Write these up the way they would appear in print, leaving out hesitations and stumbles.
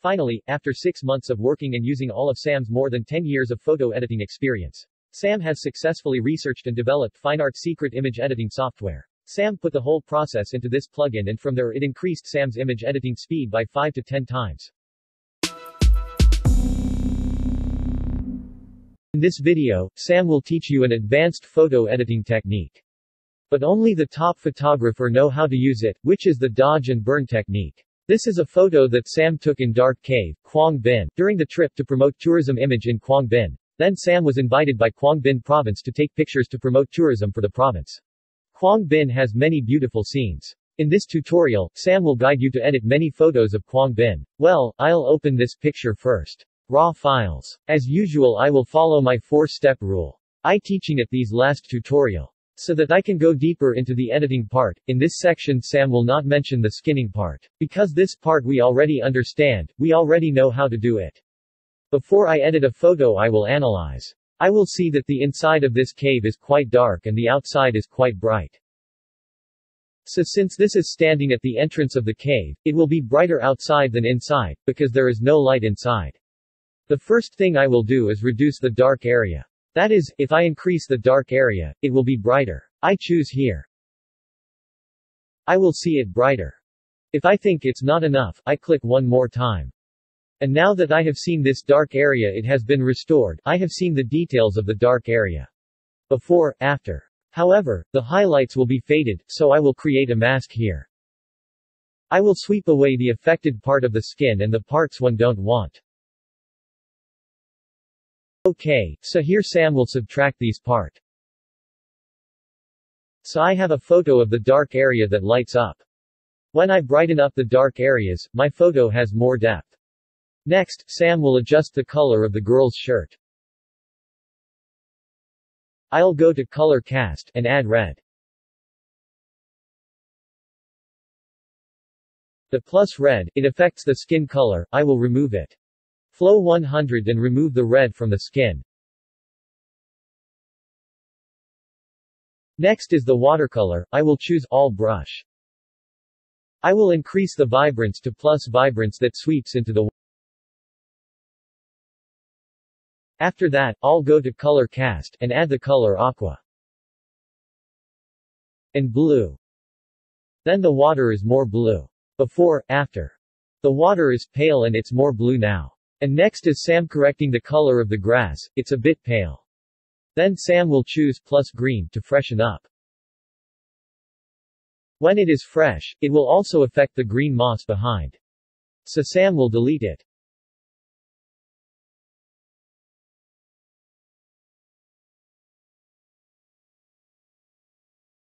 Finally, after 6 months of working and using all of Sam's more than 10 years of photo editing experience, Sam has successfully researched and developed FineArt Secret image editing software. Sam put the whole process into this plugin, and from there it increased Sam's image editing speed by 5 to 10 times. In this video, Sam will teach you an advanced photo editing technique. But only the top photographer know how to use it, which is the dodge and burn technique. This is a photo that Sam took in Dark Cave, Quang Binh, during the trip to promote tourism image in Quang Binh. Then Sam was invited by Quang Binh province to take pictures to promote tourism for the province. Quang Binh has many beautiful scenes. In this tutorial, Sam will guide you to edit many photos of Quang Binh. Well, I'll open this picture first. Raw files. As usual, I will follow my 4-step rule. I teaching at these last tutorial. So that I can go deeper into the editing part. In this section Sam will not mention the skinning part. Because this part we already understand, we already know how to do it. Before I edit a photo I will analyze. I will see that the inside of this cave is quite dark and the outside is quite bright. So since this is standing at the entrance of the cave, it will be brighter outside than inside, because there is no light inside. The first thing I will do is reduce the dark area. That is, if I increase the dark area, it will be brighter. I choose here. I will see it brighter. If I think it's not enough, I click one more time. And now that I have seen this dark area, it has been restored. I have seen the details of the dark area. Before, after. However, the highlights will be faded, so I will create a mask here. I will sweep away the affected part of the skin and the parts one don't want. Okay, so here Sam will subtract these part. So I have a photo of the dark area that lights up. When I brighten up the dark areas, my photo has more depth. Next, Sam will adjust the color of the girl's shirt. I'll go to color cast and add red. The plus red, it affects the skin color. I will remove it. Flow 100 and remove the red from the skin. Next is the watercolor. I will choose all brush. I will increase the vibrance to plus vibrance that sweeps into the. After that, I'll go to color cast and add the color aqua and blue. Then the water is more blue. Before, after. The water is pale and it's more blue now. And next is Sam correcting the color of the grass, it's a bit pale. Then Sam will choose plus green to freshen up. When it is fresh, it will also affect the green moss behind. So Sam will delete it.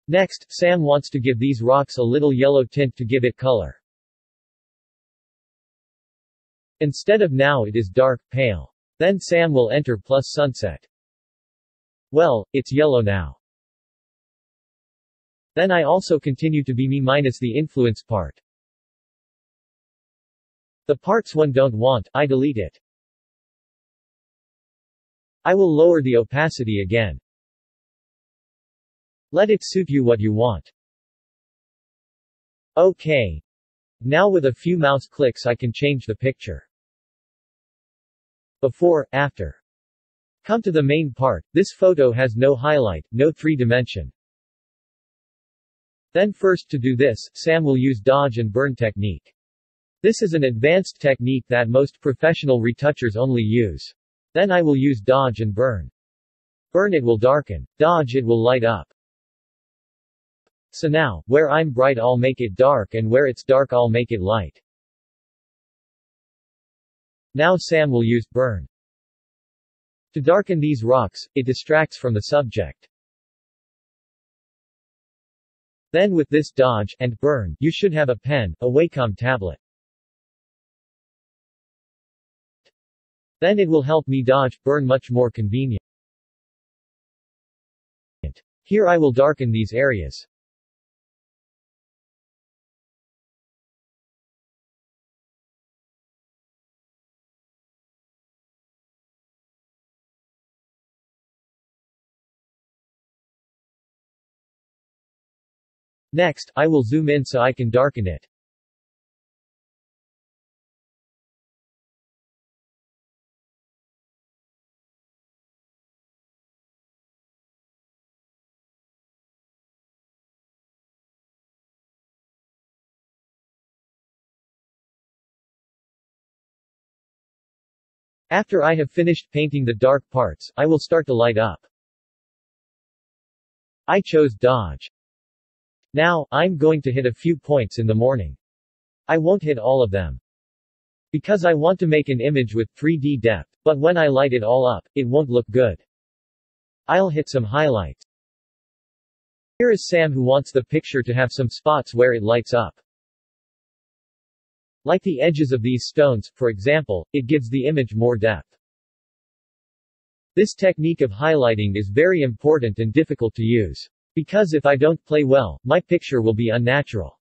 Next, Sam wants to give these rocks a little yellow tint to give it color. Instead of now it is dark, pale. Then Sam will enter plus sunset. Well, it's yellow now. Then I also continue to be me minus the influence part. The parts one don't want, I delete it. I will lower the opacity again. Let it suit you what you want. Okay. Now with a few mouse clicks I can change the picture. Before, after. Come to the main part. This photo has no highlight, no 3-dimension. Then first to do this, Sam will use dodge and burn technique. This is an advanced technique that most professional retouchers only use. Then I will use dodge and burn. Burn it will darken. Dodge it will light up. So now, where I'm bright I'll make it dark and where it's dark I'll make it light. Now Sam will use burn. To darken these rocks, it distracts from the subject. Then with this dodge and burn, you should have a pen, a Wacom tablet. Then it will help me dodge, burn much more convenient. Here I will darken these areas. Next, I will zoom in so I can darken it. After I have finished painting the dark parts, I will start to light up. I chose dodge. Now, I'm going to hit a few points in the morning. I won't hit all of them, because I want to make an image with 3D depth, but when I light it all up, it won't look good. I'll hit some highlights. Here is Sam who wants the picture to have some spots where it lights up. Like the edges of these stones, for example, it gives the image more depth. This technique of highlighting is very important and difficult to use. Because if I don't play well, my picture will be unnatural.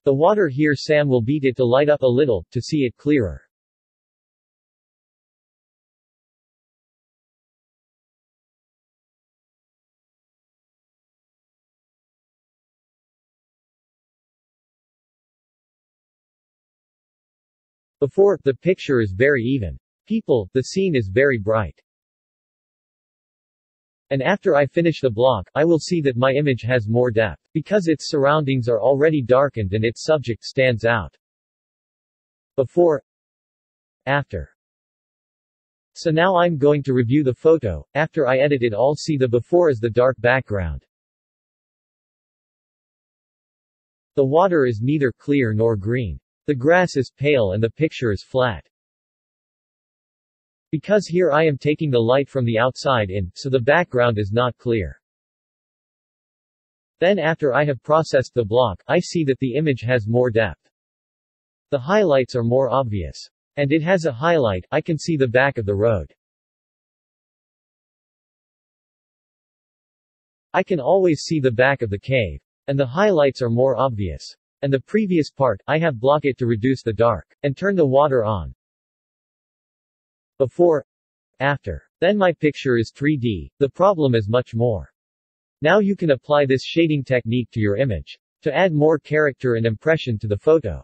The water here Sam will beat it to light up a little, to see it clearer. Before, the picture is very even. The scene is very bright. And after I finish the block, I will see that my image has more depth, because its surroundings are already darkened and its subject stands out. Before, after. So now I'm going to review the photo. After I edit it all, see the before as the dark background. The water is neither clear nor green. The grass is pale and the picture is flat. Because here I am taking the light from the outside in, so the background is not clear. Then after I have processed the block, I see that the image has more depth. The highlights are more obvious. And it has a highlight, I can see the back of the road. I can always see the back of the cave. And the highlights are more obvious. And the previous part, I have block it to reduce the dark, and turn the water on. Before, after. Then my picture is 3D, the problem is much more. Now you can apply this shading technique to your image, to add more character and impression to the photo.